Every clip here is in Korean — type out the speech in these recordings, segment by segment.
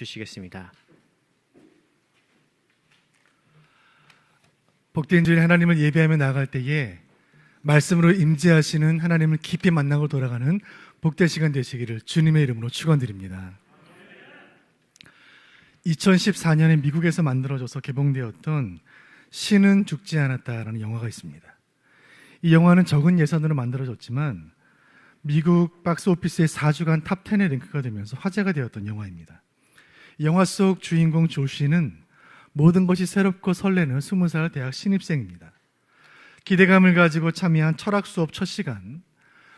주시겠습니다. 복된 주일 하나님을 예배하며 나아갈 때에 말씀으로 임재하시는 하나님을 깊이 만나고 돌아가는 복된 시간 되시기를 주님의 이름으로 축원드립니다. 2014년에 미국에서 만들어져서 개봉되었던 신은 죽지 않았다라는 영화가 있습니다. 이 영화는 적은 예산으로 만들어졌지만 미국 박스오피스의 4주간 탑10에 랭크가 되면서 화제가 되었던 영화입니다. 이 영화 속 주인공 조시는 모든 것이 새롭고 설레는 20살 대학 신입생입니다. 기대감을 가지고 참여한 철학 수업 첫 시간,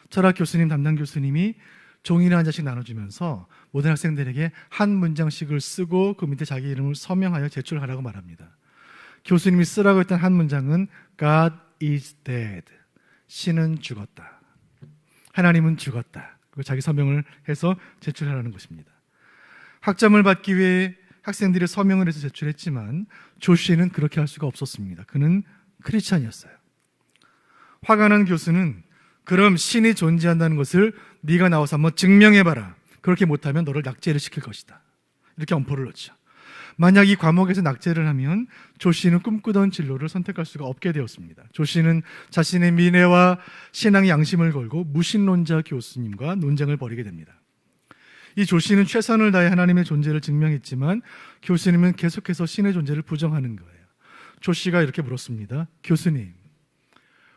철학 교수님 담당 교수님이 종이를 한 장씩 나눠주면서 모든 학생들에게 한 문장씩을 쓰고 그 밑에 자기 이름을 서명하여 제출하라고 말합니다. 교수님이 쓰라고 했던 한 문장은 God is dead. 신은 죽었다. 하나님은 죽었다. 그리고 자기 서명을 해서 제출하라는 것입니다. 학점을 받기 위해 학생들이 서명을 해서 제출했지만 조시는 그렇게 할 수가 없었습니다. 그는 크리스찬이었어요. 화가 난 교수는 그럼 신이 존재한다는 것을 네가 나와서 한번 증명해봐라. 그렇게 못하면 너를 낙제를 시킬 것이다. 이렇게 엄포를 놓죠. 만약 이 과목에서 낙제를 하면 조시는 꿈꾸던 진로를 선택할 수가 없게 되었습니다. 조시는 자신의 미래와 신앙의 양심을 걸고 무신론자 교수님과 논쟁을 벌이게 됩니다. 이 조시는 최선을 다해 하나님의 존재를 증명했지만 교수님은 계속해서 신의 존재를 부정하는 거예요. 조시가 이렇게 물었습니다. 교수님,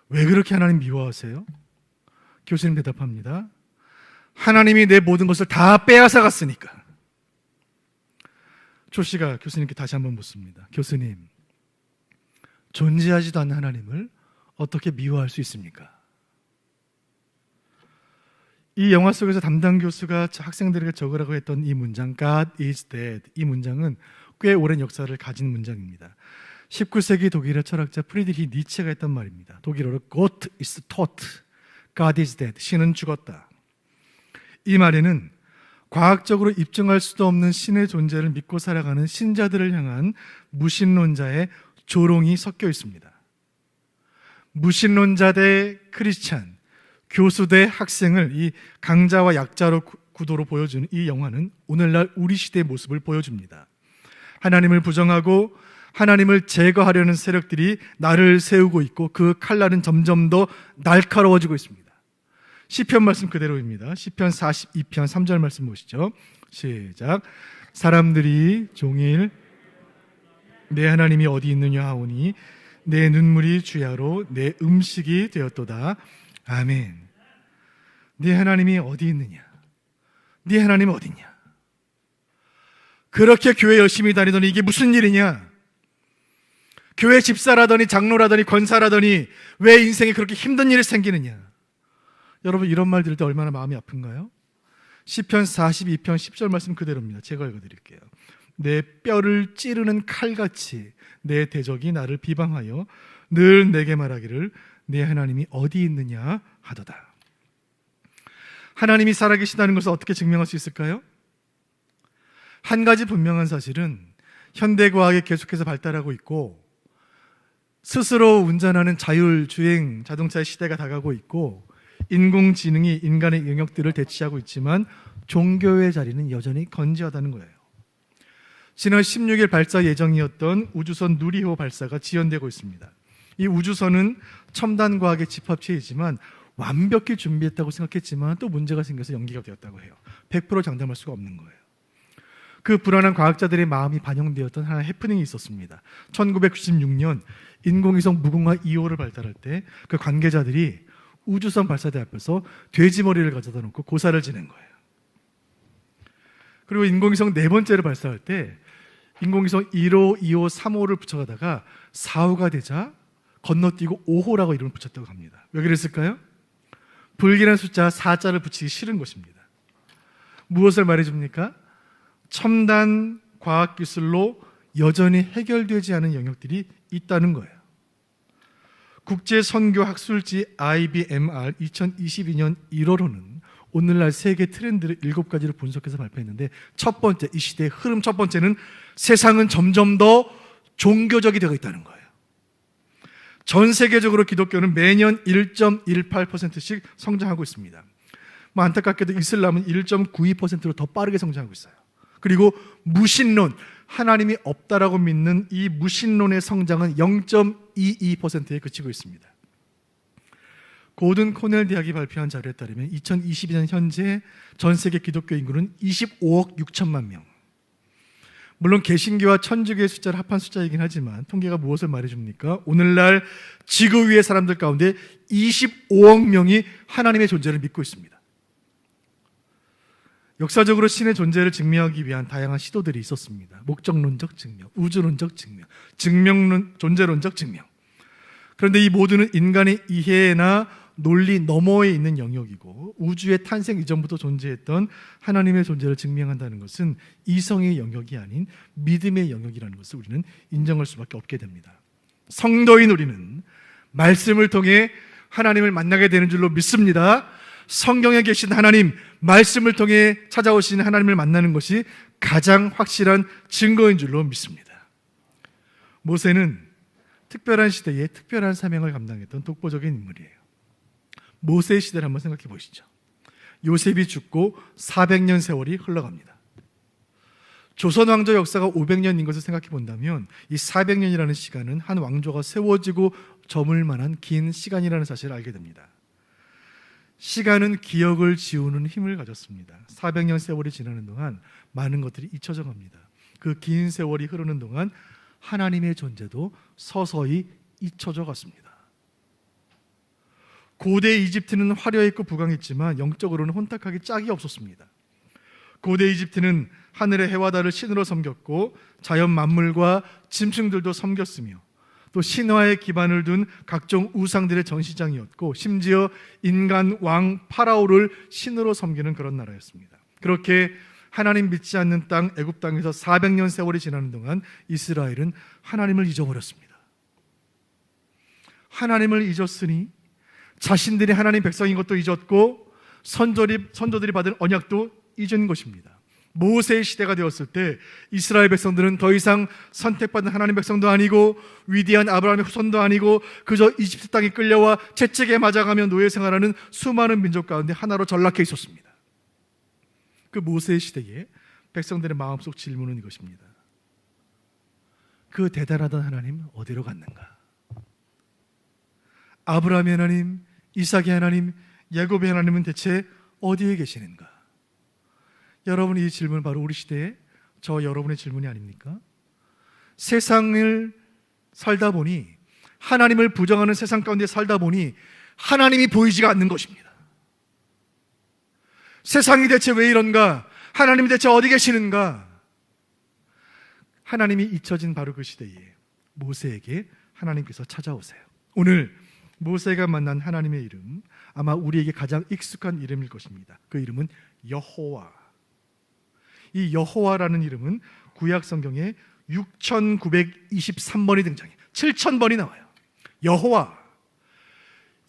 왜 그렇게 하나님 미워하세요? 교수님 대답합니다. 하나님이 내 모든 것을 다 빼앗아 갔으니까. 조시가 교수님께 다시 한번 묻습니다. 교수님, 존재하지도 않는 하나님을 어떻게 미워할 수 있습니까? 이 영화 속에서 담당 교수가 학생들에게 적으라고 했던 이 문장 God is dead, 이 문장은 꽤 오랜 역사를 가진 문장입니다. 19세기 독일의 철학자 프리드리히 니체가 했던 말입니다. 독일어로 Gott ist tot, God is dead, 신은 죽었다. 이 말에는 과학적으로 입증할 수도 없는 신의 존재를 믿고 살아가는 신자들을 향한 무신론자의 조롱이 섞여 있습니다. 무신론자 대 크리스찬, 교수 대 학생을 이 강자와 약자로 구도로 보여주는 이 영화는 오늘날 우리 시대의 모습을 보여줍니다. 하나님을 부정하고 하나님을 제거하려는 세력들이 나를 세우고 있고 그 칼날은 점점 더 날카로워지고 있습니다. 시편 말씀 그대로입니다. 시편 42편 3절 말씀 보시죠. 시작. 사람들이 종일 내 하나님이 어디 있느냐 하오니 내 눈물이 주야로 내 음식이 되었도다. 아멘. 네 하나님이 어디 있느냐? 네 하나님은 어디냐? 그렇게 교회 열심히 다니더니 이게 무슨 일이냐? 교회 집사라더니 장로라더니 권사라더니 왜 인생에 그렇게 힘든 일이 생기느냐? 여러분 이런 말 들을 때 얼마나 마음이 아픈가요? 시편 42편 10절 말씀 그대로입니다. 제가 읽어드릴게요. 내 뼈를 찌르는 칼같이 내 대적이 나를 비방하여 늘 내게 말하기를 내 하나님이 어디 있느냐 하도다. 하나님이 살아계시다는 것을 어떻게 증명할 수 있을까요? 한 가지 분명한 사실은 현대과학이 계속해서 발달하고 있고 스스로 운전하는 자율주행 자동차의 시대가 다가오고 있고 인공지능이 인간의 영역들을 대체하고 있지만 종교의 자리는 여전히 건재하다는 거예요. 지난 16일 발사 예정이었던 우주선 누리호 발사가 지연되고 있습니다. 이 우주선은 첨단 과학의 집합체이지만 완벽히 준비했다고 생각했지만 또 문제가 생겨서 연기가 되었다고 해요. 100% 장담할 수가 없는 거예요. 그 불안한 과학자들의 마음이 반영되었던 하나의 해프닝이 있었습니다. 1996년 인공위성 무궁화 2호를 발달할 때 그 관계자들이 우주선 발사대 앞에서 돼지 머리를 가져다 놓고 고사를 지낸 거예요. 그리고 인공위성 네 번째를 발사할 때 인공위성 1호, 2호, 3호를 붙여가다가 4호가 되자 건너뛰고 5호라고 이름을 붙였다고 합니다. 왜 그랬을까요? 불길한 숫자 4자를 붙이기 싫은 것입니다. 무엇을 말해줍니까? 첨단 과학기술로 여전히 해결되지 않은 영역들이 있다는 거예요. 국제선교학술지 IBMR 2022년 1월호는 오늘날 세계 트렌드를 7가지를 분석해서 발표했는데 첫 번째, 이 시대의 흐름 첫 번째는 세상은 점점 더 종교적이 되고 있다는 거예요. 전 세계적으로 기독교는 매년 1.18%씩 성장하고 있습니다. 안타깝게도 이슬람은 1.92%로 더 빠르게 성장하고 있어요. 그리고 무신론, 하나님이 없다라고 믿는 이 무신론의 성장은 0.22%에 그치고 있습니다. 고든 코넬 대학이 발표한 자료에 따르면 2022년 현재 전 세계 기독교 인구는 25억 6천만 명. 물론 개신교와 천주교의 숫자를 합한 숫자이긴 하지만 통계가 무엇을 말해줍니까? 오늘날 지구 위의 사람들 가운데 25억 명이 하나님의 존재를 믿고 있습니다. 역사적으로 신의 존재를 증명하기 위한 다양한 시도들이 있었습니다. 목적론적 증명, 우주론적 증명, 존재론적 증명. 그런데 이 모두는 인간의 이해나 논리 너머에 있는 영역이고, 우주의 탄생 이전부터 존재했던 하나님의 존재를 증명한다는 것은 이성의 영역이 아닌 믿음의 영역이라는 것을 우리는 인정할 수밖에 없게 됩니다. 성도인 우리는 말씀을 통해 하나님을 만나게 되는 줄로 믿습니다. 성경에 계신 하나님, 말씀을 통해 찾아오신 하나님을 만나는 것이 가장 확실한 증거인 줄로 믿습니다. 모세는 특별한 시대에 특별한 사명을 감당했던 독보적인 인물이에요. 모세의 시대를 한번 생각해 보시죠. 요셉이 죽고 400년 세월이 흘러갑니다. 조선 왕조 역사가 500년인 것을 생각해 본다면 이 400년이라는 시간은 한 왕조가 세워지고 저물 만한 긴 시간이라는 사실을 알게 됩니다. 시간은 기억을 지우는 힘을 가졌습니다. 400년 세월이 지나는 동안 많은 것들이 잊혀져 갑니다. 그 긴 세월이 흐르는 동안 하나님의 존재도 서서히 잊혀져 갔습니다. 고대 이집트는 화려했고 부강했지만 영적으로는 혼탁하게 짝이 없었습니다. 고대 이집트는 하늘의 해와 달을 신으로 섬겼고 자연 만물과 짐승들도 섬겼으며 또 신화에 기반을 둔 각종 우상들의 전시장이었고 심지어 인간 왕 파라오를 신으로 섬기는 그런 나라였습니다. 그렇게 하나님 믿지 않는 땅 애굽 땅에서 400년 세월이 지나는 동안 이스라엘은 하나님을 잊어버렸습니다. 하나님을 잊었으니 자신들이 하나님 백성인 것도 잊었고 선조들이 받은 언약도 잊은 것입니다. 모세의 시대가 되었을 때 이스라엘 백성들은 더 이상 선택받은 하나님 백성도 아니고 위대한 아브라함의 후손도 아니고 그저 이집트 땅에 끌려와 채찍에 맞아가며 노예 생활하는 수많은 민족 가운데 하나로 전락해 있었습니다. 그 모세의 시대에 백성들의 마음속 질문은 이것입니다. 그 대단하던 하나님 어디로 갔는가? 아브라함의 하나님, 이삭의 하나님, 야곱의 하나님은 대체 어디에 계시는가? 여러분, 이 질문 바로 우리 시대에 저 여러분의 질문이 아닙니까? 세상을 살다 보니, 하나님을 부정하는 세상 가운데 살다 보니 하나님이 보이지가 않는 것입니다. 세상이 대체 왜 이런가? 하나님이 대체 어디 계시는가? 하나님이 잊혀진 바로 그 시대에 모세에게 하나님께서 찾아오세요. 오늘 모세가 만난 하나님의 이름, 아마 우리에게 가장 익숙한 이름일 것입니다. 그 이름은 여호와. 이 여호와라는 이름은 구약 성경에 6,923번이 등장해요. 7,000번이 나와요. 여호와.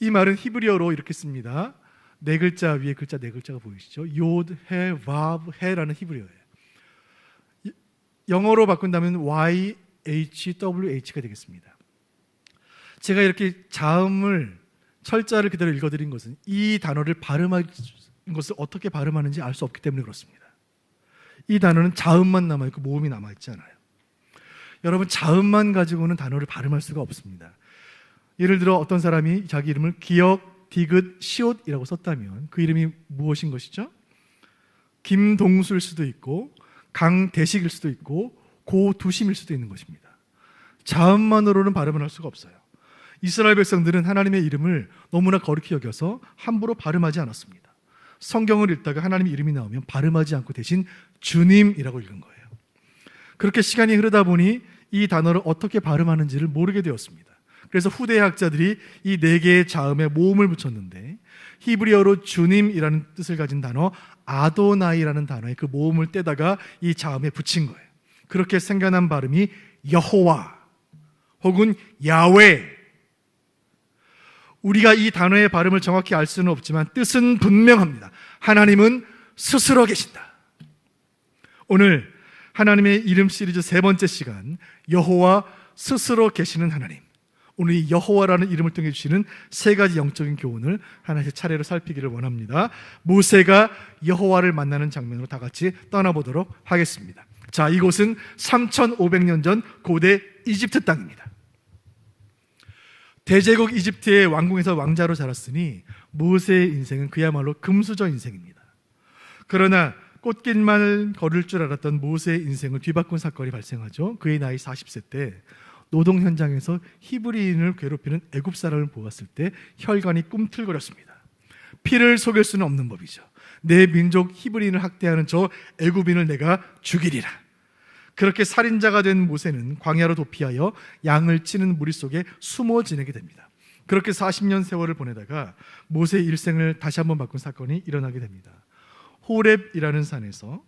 이 말은 히브리어로 이렇게 씁니다. 네 글자 위에 글자 네 글자가 보이시죠? 요드, 해, 바브, 해라는 히브리어예요. 영어로 바꾼다면 YHWH가 되겠습니다. 제가 이렇게 자음을 철자를 그대로 읽어드린 것은 이 단어를 발음하는 것을 어떻게 발음하는지 알 수 없기 때문에 그렇습니다. 이 단어는 자음만 남아있고 모음이 남아있지 않아요. 여러분, 자음만 가지고는 단어를 발음할 수가 없습니다. 예를 들어 어떤 사람이 자기 이름을 기역, 디귿, 시옷이라고 썼다면 그 이름이 무엇인 것이죠? 김동수일 수도 있고 강대식일 수도 있고 고두심일 수도 있는 것입니다. 자음만으로는 발음을 할 수가 없어요. 이스라엘 백성들은 하나님의 이름을 너무나 거룩히 여겨서 함부로 발음하지 않았습니다. 성경을 읽다가 하나님의 이름이 나오면 발음하지 않고 대신 주님이라고 읽은 거예요. 그렇게 시간이 흐르다 보니 이 단어를 어떻게 발음하는지를 모르게 되었습니다. 그래서 후대 학자들이 이 네 개의 자음에 모음을 붙였는데 히브리어로 주님이라는 뜻을 가진 단어 아도나이라는 단어에 그 모음을 떼다가 이 자음에 붙인 거예요. 그렇게 생겨난 발음이 여호와 혹은 야훼. 우리가 이 단어의 발음을 정확히 알 수는 없지만 뜻은 분명합니다. 하나님은 스스로 계신다. 오늘 하나님의 이름 시리즈 세 번째 시간, 여호와 스스로 계시는 하나님. 오늘 이 여호와라는 이름을 통해 주시는 세 가지 영적인 교훈을 하나씩 차례로 살피기를 원합니다. 모세가 여호와를 만나는 장면으로 다 같이 떠나보도록 하겠습니다. 자, 이곳은 3500년 전 고대 이집트 땅입니다. 대제국 이집트의 왕궁에서 왕자로 자랐으니 모세의 인생은 그야말로 금수저 인생입니다. 그러나 꽃길만 걸을 줄 알았던 모세의 인생을 뒤바꾼 사건이 발생하죠. 그의 나이 40세 때 노동 현장에서 히브리인을 괴롭히는 애굽 사람을 보았을 때 혈관이 꿈틀거렸습니다. 피를 속일 수는 없는 법이죠. 내 민족 히브리인을 학대하는 저 애굽인을 내가 죽이리라. 그렇게 살인자가 된 모세는 광야로 도피하여 양을 치는 무리 속에 숨어 지내게 됩니다. 그렇게 40년 세월을 보내다가 모세의 일생을 다시 한번 바꾼 사건이 일어나게 됩니다. 호렙이라는 산에서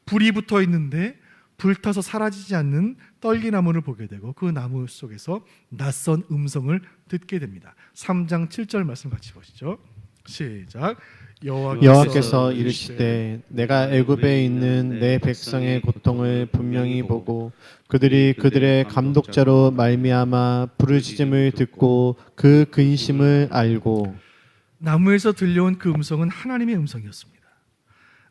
불이 붙어 있는데 불타서 사라지지 않는 떨기나무를 보게 되고 그 나무 속에서 낯선 음성을 듣게 됩니다. 3장 7절 말씀 같이 보시죠. 시작. 여호와께서 이르시되 내가 애굽에 있는 내 백성의 고통을 분명히 보고 그들이 그들의 감독자로 말미암아 부르짖음을 듣고 그 근심을 알고. 나무에서 들려온 그 음성은 하나님의 음성이었습니다.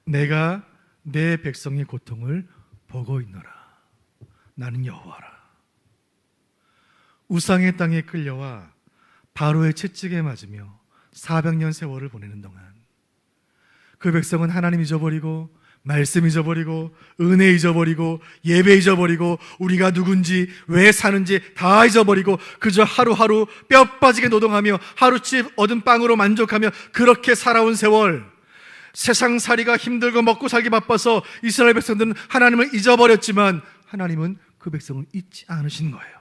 내가 내 백성의 고통을 보고 있노라. 나는 여호와라. 우상의 땅에 끌려와 바로의 채찍에 맞으며 400년 세월을 보내는 동안 그 백성은 하나님 잊어버리고 말씀 잊어버리고 은혜 잊어버리고 예배 잊어버리고 우리가 누군지 왜 사는지 다 잊어버리고 그저 하루하루 뼈 빠지게 노동하며 하루치 얻은 빵으로 만족하며 그렇게 살아온 세월, 세상살이가 힘들고 먹고 살기 바빠서 이스라엘 백성들은 하나님을 잊어버렸지만 하나님은 그 백성을 잊지 않으신 거예요.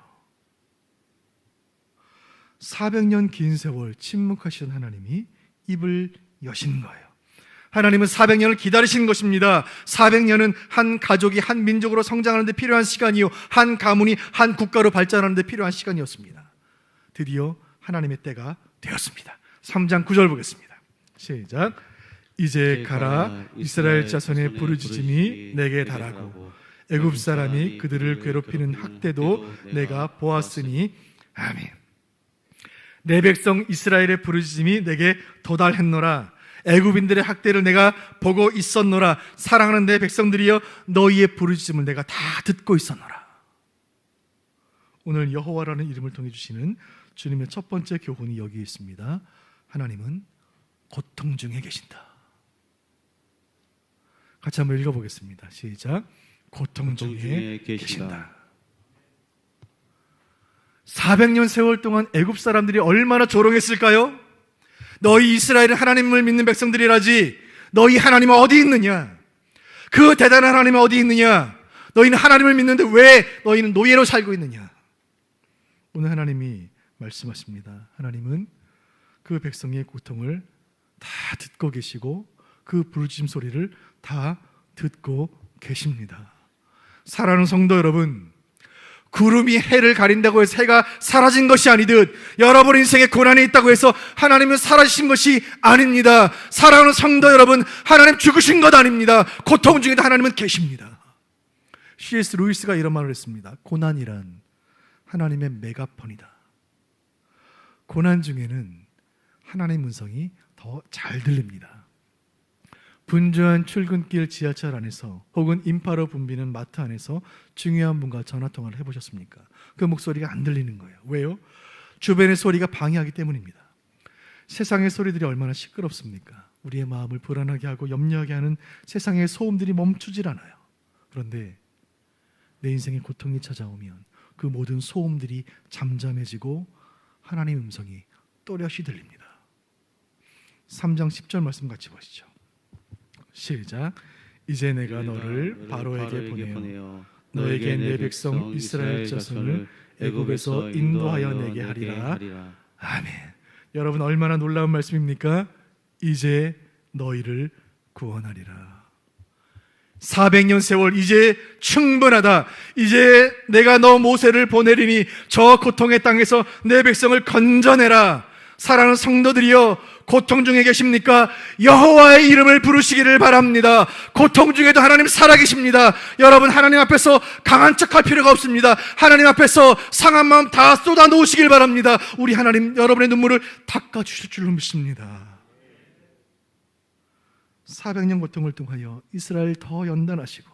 400년 긴 세월 침묵하시던 하나님이 입을 여신 거예요. 하나님은 400년을 기다리신 것입니다. 400년은 한 가족이 한 민족으로 성장하는 데 필요한 시간이요, 한 가문이 한 국가로 발전하는 데 필요한 시간이었습니다. 드디어 하나님의 때가 되었습니다. 3장 9절 보겠습니다. 시작. 이제 가라. 이스라엘 자손의 부르짖음이 내게 달하고 애굽 사람이 그들을 괴롭히는 학대도 내가 보았으니 아멘. 내 백성 이스라엘의 부르짖음이 내게 도달했노라. 애굽인들의 학대를 내가 보고 있었노라. 사랑하는 내 백성들이여, 너희의 부르짖음을 내가 다 듣고 있었노라. 오늘 여호와라는 이름을 통해 주시는 주님의 첫 번째 교훈이 여기 있습니다. 하나님은 고통 중에 계신다. 같이 한번 읽어보겠습니다. 시작. 고통 중에 계신다. 400년 세월 동안 애굽 사람들이 얼마나 조롱했을까요? 너희 이스라엘은 하나님을 믿는 백성들이라지, 너희 하나님은 어디 있느냐? 그 대단한 하나님은 어디 있느냐? 너희는 하나님을 믿는데 왜 너희는 노예로 살고 있느냐? 오늘 하나님이 말씀하십니다. 하나님은 그 백성의 고통을 다 듣고 계시고 그 부르짖음 소리를 다 듣고 계십니다. 사랑하는 성도 여러분, 구름이 해를 가린다고 해서 해가 사라진 것이 아니듯 여러분 인생에 고난이 있다고 해서 하나님은 사라지신 것이 아닙니다. 사랑하는 성도 여러분, 하나님 죽으신 것 아닙니다. 고통 중에도 하나님은 계십니다. C.S. 루이스가 이런 말을 했습니다. 고난이란 하나님의 메가폰이다. 고난 중에는 하나님의 음성이 더 잘 들립니다. 분주한 출근길 지하철 안에서 혹은 인파로 붐비는 마트 안에서 중요한 분과 전화통화를 해보셨습니까? 그 목소리가 안 들리는 거예요. 왜요? 주변의 소리가 방해하기 때문입니다. 세상의 소리들이 얼마나 시끄럽습니까? 우리의 마음을 불안하게 하고 염려하게 하는 세상의 소음들이 멈추질 않아요. 그런데 내 인생에 고통이 찾아오면 그 모든 소음들이 잠잠해지고 하나님의 음성이 또렷이 들립니다. 3장 10절 말씀 같이 보시죠. 시작. 이제 내가 너를 바로에게 보내어 너에게 내 백성 이스라엘 자손을 애굽에서 인도하여 내게 하리라. 아멘. 여러분, 얼마나 놀라운 말씀입니까? 이제 너희를 구원하리라. 400년 세월 이제 충분하다. 이제 내가 너 모세를 보내리니 저 고통의 땅에서 내 백성을 건져내라. 사랑하는 성도들이여, 고통 중에 계십니까? 여호와의 이름을 부르시기를 바랍니다. 고통 중에도 하나님 살아계십니다. 여러분, 하나님 앞에서 강한 척할 필요가 없습니다. 하나님 앞에서 상한 마음 다 쏟아 놓으시길 바랍니다. 우리 하나님 여러분의 눈물을 닦아주실 줄로 믿습니다. 400년 고통을 통하여 이스라엘 더 연단하시고,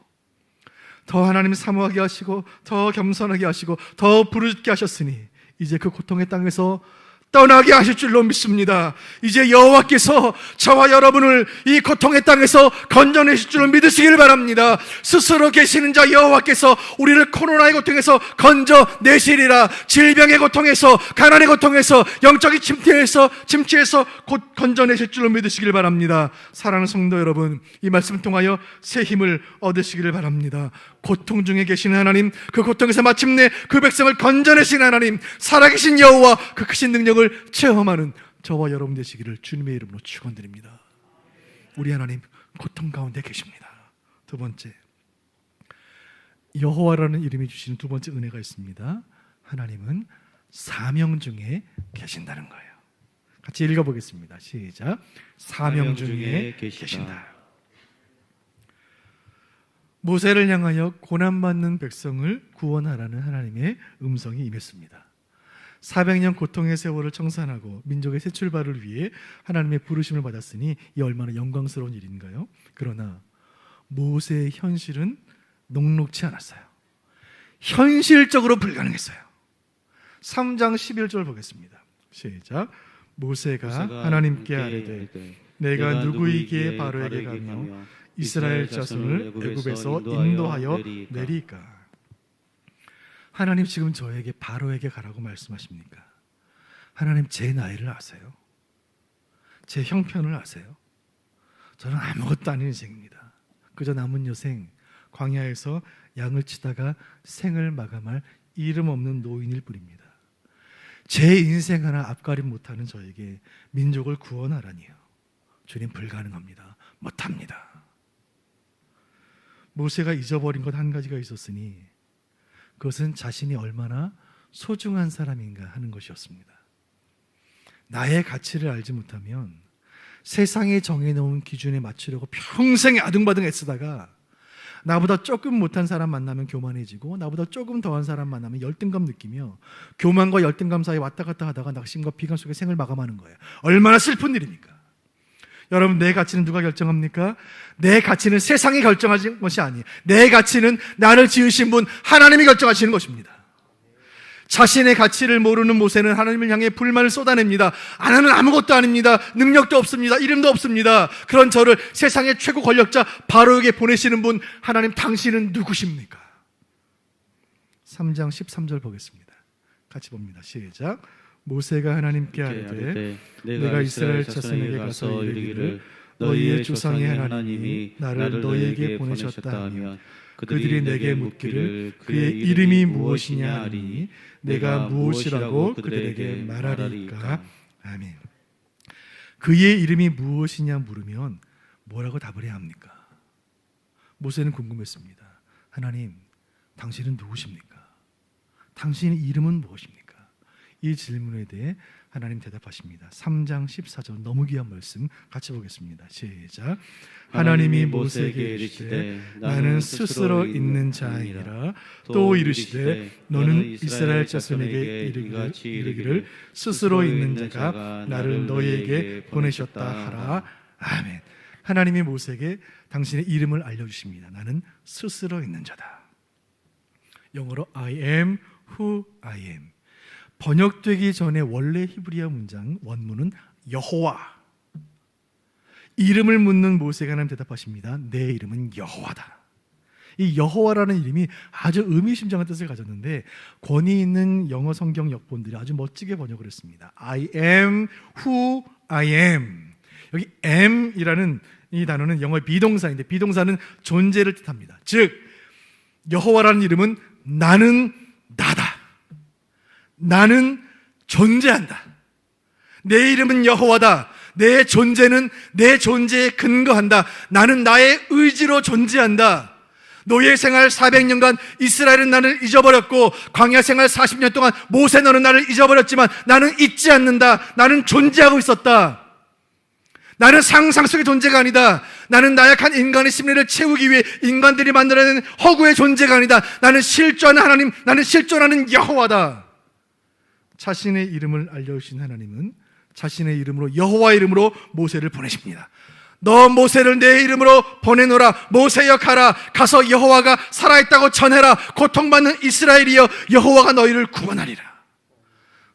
더 하나님 사모하게 하시고, 더 겸손하게 하시고, 더 부르짖게 하셨으니 이제 그 고통의 땅에서 떠나게 하실 줄로 믿습니다. 이제 여호와께서 저와 여러분을 이 고통의 땅에서 건져내실 줄로 믿으시길 바랍니다. 스스로 계시는 자 여호와께서 우리를 코로나의 고통에서 건져내시리라. 질병의 고통에서, 가난의 고통에서, 영적인 침체에서 곧 건져내실 줄로 믿으시길 바랍니다. 사랑하는 성도 여러분, 이 말씀을 통하여 새 힘을 얻으시기를 바랍니다. 고통 중에 계시는 하나님, 그 고통에서 마침내 그 백성을 건져내신 하나님, 살아계신 여호와, 그 크신 능력을 체험하는 저와 여러분 되시기를 주님의 이름으로 축원드립니다. 우리 하나님 고통 가운데 계십니다. 두 번째, 여호와라는 이름이 주시는 두 번째 은혜가 있습니다. 하나님은 사명 중에 계신다는 거예요. 같이 읽어보겠습니다. 시작. 사명 중에 계신다. 모세를 향하여 고난받는 백성을 구원하라는 하나님의 음성이 임했습니다. 400년 고통의 세월을 청산하고 민족의 새 출발을 위해 하나님의 부르심을 받았으니 이 얼마나 영광스러운 일인가요? 그러나 모세의 현실은 녹록지 않았어요. 현실적으로 불가능했어요. 3장 11절 보겠습니다. 시작. 모세가 하나님께 아뢰되 내가 누구이기에 바로에게 가며 이스라엘 자손을 애굽에서 인도하여 내리까? 하나님 지금 저에게 바로에게 가라고 말씀하십니까? 하나님 제 나이를 아세요? 제 형편을 아세요? 저는 아무것도 아닌 인생입니다. 그저 남은 여생 광야에서 양을 치다가 생을 마감할 이름 없는 노인일 뿐입니다. 제 인생 하나 앞가림 못하는 저에게 민족을 구원하라니요. 주님 불가능합니다. 못합니다. 모세가 잊어버린 것 한 가지가 있었으니 그것은 자신이 얼마나 소중한 사람인가 하는 것이었습니다. 나의 가치를 알지 못하면 세상에 정해놓은 기준에 맞추려고 평생 아둥바둥 애쓰다가 나보다 조금 못한 사람 만나면 교만해지고 나보다 조금 더한 사람 만나면 열등감 느끼며 교만과 열등감 사이에 왔다 갔다 하다가 낙심과 비관 속에 생을 마감하는 거예요. 얼마나 슬픈 일입니까? 여러분, 내 가치는 누가 결정합니까? 내 가치는 세상이 결정하신 것이 아니에요. 내 가치는 나를 지으신 분 하나님이 결정하시는 것입니다. 자신의 가치를 모르는 모세는 하나님을 향해 불만을 쏟아냅니다. 나는 아무것도 아닙니다. 능력도 없습니다. 이름도 없습니다. 그런 저를 세상의 최고 권력자 바로에게 보내시는 분 하나님, 당신은 누구십니까? 3장 13절 보겠습니다. 같이 봅니다. 시작. 모세가 하나님께 아뢰되 내가 이스라엘 자손에게 가서 이르기를 너희의 조상의 하나님이 나를 너희에게 보내셨다 하면 그들이 내게 묻기를 그의 이름이 무엇이냐 하리니 내가 무엇이라고 그들에게 말하리까? 아멘. 그의 이름이 무엇이냐 물으면 뭐라고 답을 해야 합니까? 모세는 궁금했습니다. 하나님, 당신은 누구십니까? 당신의 이름은 무엇입니까? 이 질문에 대해 하나님 대답하십니다. 3장 14절 너무 귀한 말씀 같이 보겠습니다. 시작. 하나님이 모세에게 이르시되 나는 스스로 있는 자이니라. 또 이르시되 너는 이스라엘 자손에게 이르기를 스스로 있는 자가 나를 너희에게 보내셨다 하라. 아멘. 하나님이 모세에게 당신의 이름을 알려주십니다. 나는 스스로 있는 자다. 영어로 I am who I am. 번역되기 전에 원래 히브리어 문장 원문은 여호와. 이름을 묻는 모세가 하나님 대답하십니다. 내 이름은 여호와다. 이 여호와라는 이름이 아주 의미심장한 뜻을 가졌는데 권위 있는 영어 성경 역본들이 아주 멋지게 번역을 했습니다. I am who I am. 여기 am이라는 이 단어는 영어의 비동사인데 비동사는 존재를 뜻합니다. 즉 여호와라는 이름은 나는 나다. 나는 존재한다. 내 이름은 여호와다. 내 존재는 내 존재에 근거한다. 나는 나의 의지로 존재한다. 노예 생활 400년간 이스라엘은 나를 잊어버렸고 광야 생활 40년 동안 모세 너는 나를 잊어버렸지만 나는 잊지 않는다. 나는 존재하고 있었다. 나는 상상 속의 존재가 아니다. 나는 나약한 인간의 심리를 채우기 위해 인간들이 만들어낸 허구의 존재가 아니다. 나는 실존하는 하나님, 나는 실존하는 여호와다. 자신의 이름을 알려주신 하나님은 자신의 이름으로, 여호와 이름으로 모세를 보내십니다. 너 모세를 내 이름으로 보내노라. 모세여 가라. 가서 여호와가 살아있다고 전해라. 고통받는 이스라엘이여, 여호와가 너희를 구원하리라.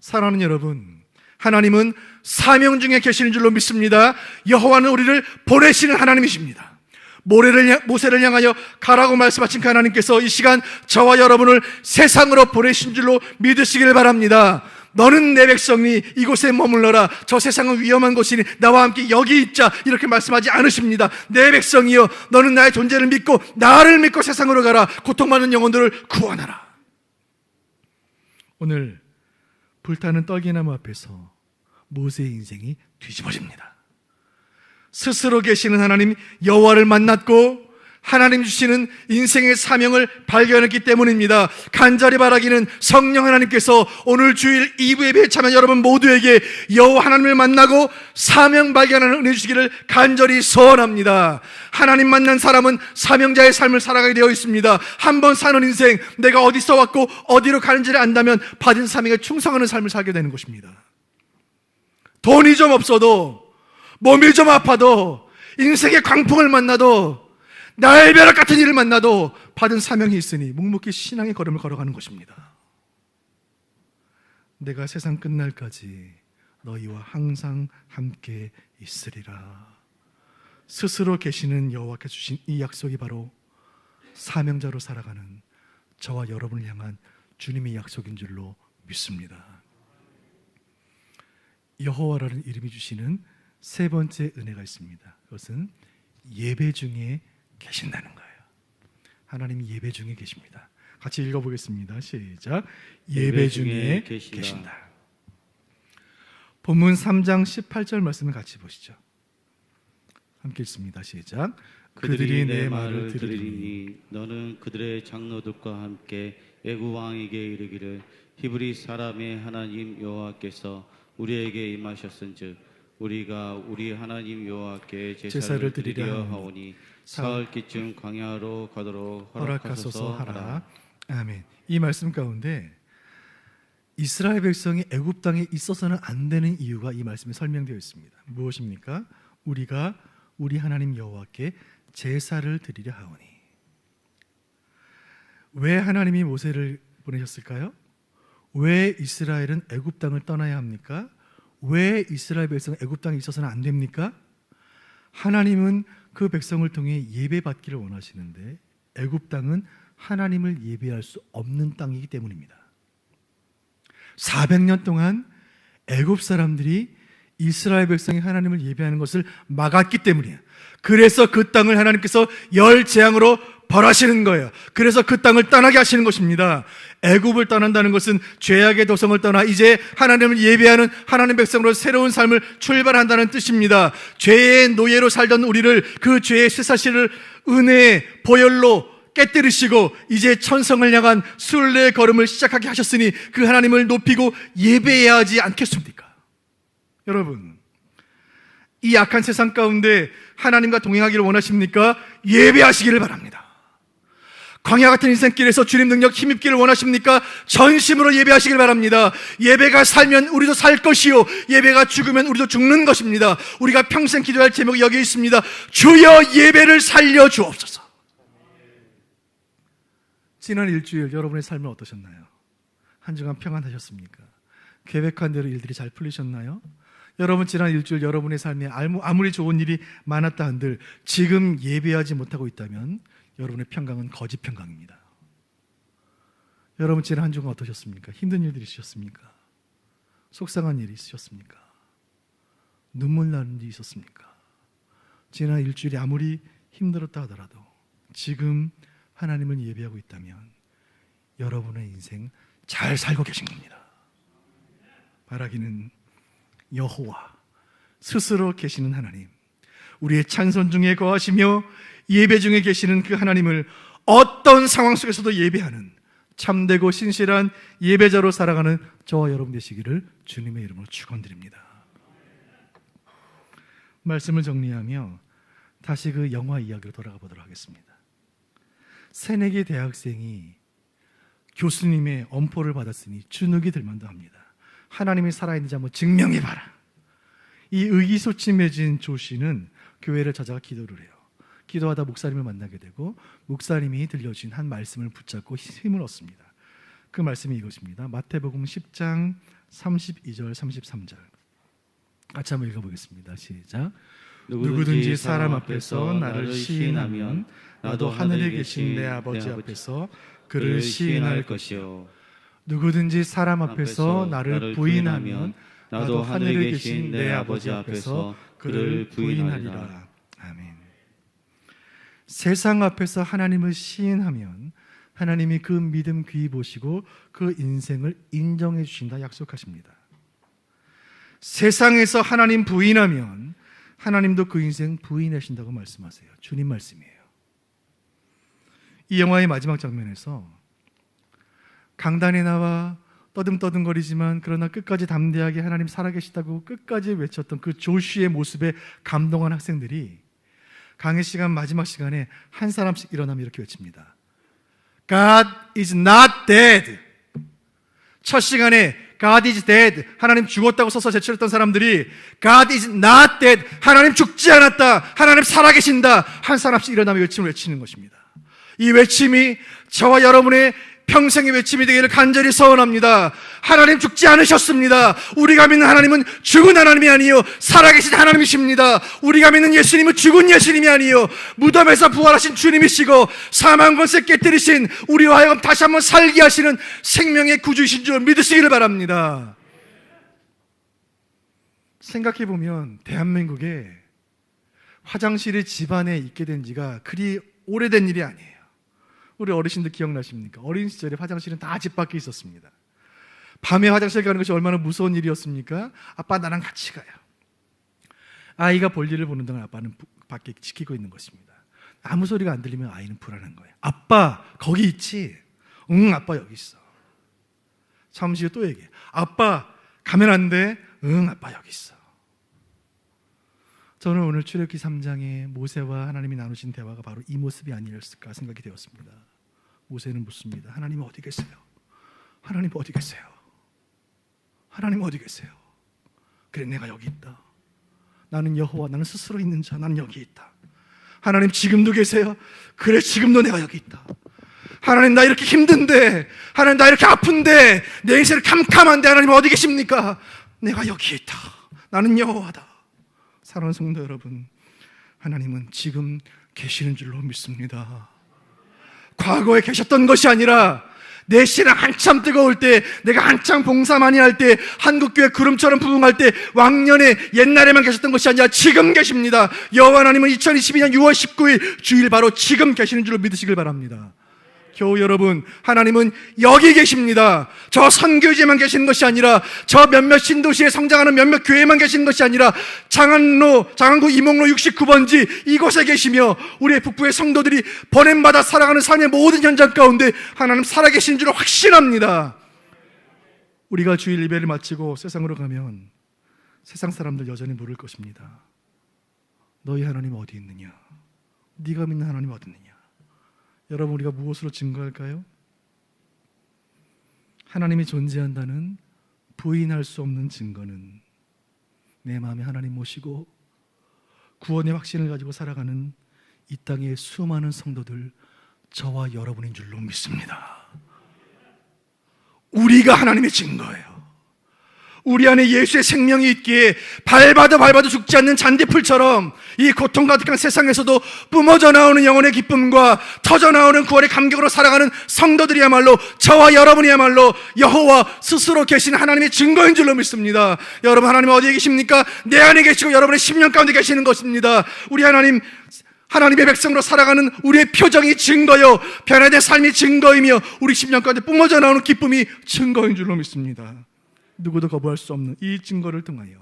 사랑하는 여러분, 하나님은 사명 중에 계시는 줄로 믿습니다. 여호와는 우리를 보내시는 하나님이십니다. 모세를 향하여 가라고 말씀하신 그 하나님께서 이 시간 저와 여러분을 세상으로 보내신 줄로 믿으시길 바랍니다. 너는 내 백성이 이곳에 머물러라. 저 세상은 위험한 곳이니 나와 함께 여기 있자. 이렇게 말씀하지 않으십니다. 내 백성이여, 너는 나의 존재를 믿고 나를 믿고 세상으로 가라. 고통받는 영혼들을 구원하라. 오늘 불타는 떨기나무 앞에서 모세의 인생이 뒤집어집니다. 스스로 계시는 하나님 여호와를 만났고 하나님 주시는 인생의 사명을 발견했기 때문입니다. 간절히 바라기는 성령 하나님께서 오늘 주일 2부 예배에 참여한 여러분 모두에게 여호와 하나님을 만나고 사명 발견하는 은혜 주시기를 간절히 소원합니다. 하나님 만난 사람은 사명자의 삶을 살아가게 되어 있습니다. 한 번 사는 인생, 내가 어디서 왔고 어디로 가는지를 안다면 받은 사명에 충성하는 삶을 살게 되는 것입니다. 돈이 좀 없어도, 몸이 좀 아파도, 인생의 광풍을 만나도, 나의 벼락 같은 일을 만나도 받은 사명이 있으니 묵묵히 신앙의 걸음을 걸어가는 것입니다. 내가 세상 끝날까지 너희와 항상 함께 있으리라. 스스로 계시는 여호와께 주신 이 약속이 바로 사명자로 살아가는 저와 여러분을 향한 주님의 약속인 줄로 믿습니다. 여호와라는 이름이 주시는 세 번째 은혜가 있습니다. 그것은 예배 중에 계신다는 거예요. 하나님이 예배 중에 계십니다. 같이 읽어보겠습니다. 시작. 예배 중에 계신다. 본문 3장 18절 말씀을 같이 보시죠. 함께 읽습니다. 시작. 그들이 내 말을 들으리니 너는 그들의 장로들과 함께 애굽 왕에게 이르기를 히브리 사람의 하나님 여호와께서 우리에게 임하셨은즉 우리가 우리 하나님 여호와께 제사를 드리려 하오니 사흘기쯤 광야로 가도록 허락하소서 하라. 아멘. 이 말씀 가운데 이스라엘 백성이 애굽 땅에 있어서는 안 되는 이유가 이 말씀에 설명되어 있습니다. 무엇입니까? 우리가 우리 하나님 여호와께 제사를 드리려 하오니. 왜 하나님이 모세를 보내셨을까요? 왜 이스라엘은 애굽 땅을 떠나야 합니까? 왜 이스라엘 백성은 애굽 땅에 있어서는 안 됩니까? 하나님은 그 백성을 통해 예배받기를 원하시는데 애굽 땅은 하나님을 예배할 수 없는 땅이기 때문입니다. 400년 동안 애굽 사람들이 이스라엘 백성이 하나님을 예배하는 것을 막았기 때문이에요. 그래서 그 땅을 하나님께서 열 재앙으로 벌하시는 거예요. 그래서 그 땅을 떠나게 하시는 것입니다. 애굽을 떠난다는 것은 죄악의 도성을 떠나 이제 하나님을 예배하는 하나님 백성으로 새로운 삶을 출발한다는 뜻입니다. 죄의 노예로 살던 우리를 그 죄의 쇠사실을 은혜의 보혈로 깨뜨리시고 이제 천성을 향한 순례의 걸음을 시작하게 하셨으니 그 하나님을 높이고 예배해야 하지 않겠습니까? 여러분, 이 악한 세상 가운데 하나님과 동행하기를 원하십니까? 예배하시기를 바랍니다. 광야 같은 인생길에서 주님 능력 힘입기를 원하십니까? 전심으로 예배하시길 바랍니다. 예배가 살면 우리도 살 것이요 예배가 죽으면 우리도 죽는 것입니다. 우리가 평생 기도할 제목이 여기 있습니다. 주여 예배를 살려 주옵소서. 지난 일주일 여러분의 삶은 어떠셨나요? 한 주간 평안하셨습니까? 계획한 대로 일들이 잘 풀리셨나요? 여러분 지난 일주일 여러분의 삶에 아무리 좋은 일이 많았다 한들 지금 예배하지 못하고 있다면 여러분의 평강은 거짓 평강입니다. 여러분 지난 한 주간 어떠셨습니까? 힘든 일들이 있으셨습니까? 속상한 일이 있으셨습니까? 눈물 나는 일이 있었습니까? 지난 일주일이 아무리 힘들었다 하더라도 지금 하나님을 예배하고 있다면 여러분의 인생 잘 살고 계신 겁니다. 바라기는 여호와 스스로 계시는 하나님, 우리의 찬송 중에 거하시며 예배 중에 계시는 그 하나님을 어떤 상황 속에서도 예배하는 참되고 신실한 예배자로 살아가는 저와 여러분 되시기를 주님의 이름으로 축원드립니다. 말씀을 정리하며 다시 그 영화 이야기로 돌아가 보도록 하겠습니다. 새내기 대학생이 교수님의 엄포를 받았으니 주눅이 들만도 합니다. 하나님이 살아있는지 한번 증명해봐라. 이 의기소침해진 조 씨는 교회를 찾아가 기도를 해요. 기도하다 목사님을 만나게 되고 목사님이 들려주신 한 말씀을 붙잡고 힘을 얻습니다. 그 말씀이 이것입니다. 마태복음 10장 32절 33절 같이 한번 읽어보겠습니다. 시작. 누구든지 사람 앞에서 나를 시인하면 나도 하늘에 계신 내 아버지 앞에서 그를 시인할 것이요. 누구든지 사람 앞에서 나를 부인하면 나도 하늘에 계신 내 아버지 앞에서 그를 부인하리라. 아멘. 세상 앞에서 하나님을 시인하면 하나님이 그 믿음 귀히 보시고 그 인생을 인정해 주신다 약속하십니다. 세상에서 하나님 부인하면 하나님도 그 인생 부인하신다고 말씀하세요. 주님 말씀이에요. 이 영화의 마지막 장면에서 강단에 나와 떠듬떠듬거리지만 그러나 끝까지 담대하게 하나님 살아계시다고 끝까지 외쳤던 그 조슈의 모습에 감동한 학생들이 강의 시간 마지막 시간에 한 사람씩 일어나며 이렇게 외칩니다. God is not dead. 첫 시간에 God is dead. 하나님 죽었다고 써서 제출했던 사람들이 God is not dead. 하나님 죽지 않았다. 하나님 살아계신다. 한 사람씩 일어나며 외침을 외치는 것입니다. 이 외침이 저와 여러분의 평생의 외침이 되기를 간절히 소원합니다. 하나님 죽지 않으셨습니다. 우리가 믿는 하나님은 죽은 하나님이 아니요 살아계신 하나님이십니다. 우리가 믿는 예수님은 죽은 예수님이 아니요 무덤에서 부활하신 주님이시고 사망 권세 깨뜨리신 우리와 하여금 다시 한번 살게 하시는 생명의 구주이신 줄 믿으시기를 바랍니다. 생각해보면 대한민국에 화장실이 집안에 있게 된 지가 그리 오래된 일이 아니에요. 우리 어르신들 기억나십니까? 어린 시절에 화장실은 다 집 밖에 있었습니다. 밤에 화장실 가는 것이 얼마나 무서운 일이었습니까? 아빠 나랑 같이 가요. 아이가 볼일을 보는 동안 아빠는 밖에 지키고 있는 것입니다. 아무 소리가 안 들리면 아이는 불안한 거예요. 아빠 거기 있지? 응 아빠 여기 있어. 잠시 후 또 얘기해. 아빠 가면 안 돼? 응 아빠 여기 있어. 저는 오늘 출애굽기 3장에 모세와 하나님이 나누신 대화가 바로 이 모습이 아니었을까 생각이 되었습니다. 모세는 묻습니다. 하나님 어디 계세요? 하나님 어디 계세요? 하나님 어디 계세요? 그래 내가 여기 있다. 나는 여호와, 나는 스스로 있는 자, 나는 여기 있다. 하나님 지금도 계세요? 그래 지금도 내가 여기 있다. 하나님 나 이렇게 힘든데, 하나님 나 이렇게 아픈데, 내 인생은 캄캄한데 하나님 어디 계십니까? 내가 여기 있다. 나는 여호와다. 사랑하는 성도 여러분, 하나님은 지금 계시는 줄로 믿습니다. 과거에 계셨던 것이 아니라 내 신앙 한참 뜨거울 때, 내가 한참 봉사 많이 할 때, 한국교회 구름처럼 부흥할 때, 왕년에 옛날에만 계셨던 것이 아니라 지금 계십니다. 여호와 하나님은 2022년 6월 19일 주일 바로 지금 계시는 줄로 믿으시길 바랍니다. 교우 여러분, 하나님은 여기 계십니다. 저 선교지에만 계시는 것이 아니라 저 몇몇 신도시에 성장하는 몇몇 교회만 계시는 것이 아니라 장안구 이목로 69번지 이곳에 계시며 우리의 북부의 성도들이 보냄받아 살아가는 삶의 모든 현장 가운데 하나님 살아계신 줄 확신합니다. 우리가 주일 예배를 마치고 세상으로 가면 세상 사람들 여전히 물을 것입니다. 너희 하나님 어디 있느냐? 네가 믿는 하나님 어디 있느냐? 여러분, 우리가 무엇으로 증거할까요? 하나님이 존재한다는 부인할 수 없는 증거는 내 마음에 하나님 모시고 구원의 확신을 가지고 살아가는 이 땅의 수많은 성도들, 저와 여러분인 줄로 믿습니다. 우리가 하나님의 증거예요. 우리 안에 예수의 생명이 있기에 밟아도 죽지 않는 잔디풀처럼 이 고통 가득한 세상에서도 뿜어져 나오는 영혼의 기쁨과 터져 나오는 구원의 감격으로 살아가는 성도들이야말로, 저와 여러분이야말로 여호와 스스로 계신 하나님의 증거인 줄로 믿습니다. 여러분, 하나님 어디에 계십니까? 내 안에 계시고 여러분의 심령 가운데 계시는 것입니다. 우리 하나님의 백성으로 살아가는 우리의 표정이 증거요, 변화된 삶이 증거이며 우리 심령 가운데 뿜어져 나오는 기쁨이 증거인 줄로 믿습니다. 누구도 거부할 수 없는 이 증거를 통하여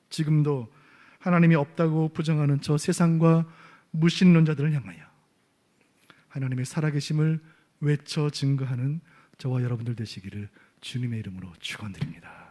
지금도 하나님이 없다고 부정하는 저 세상과 무신론자들을 향하여 하나님의 살아계심을 외쳐 증거하는 저와 여러분들 되시기를 주님의 이름으로 축원드립니다.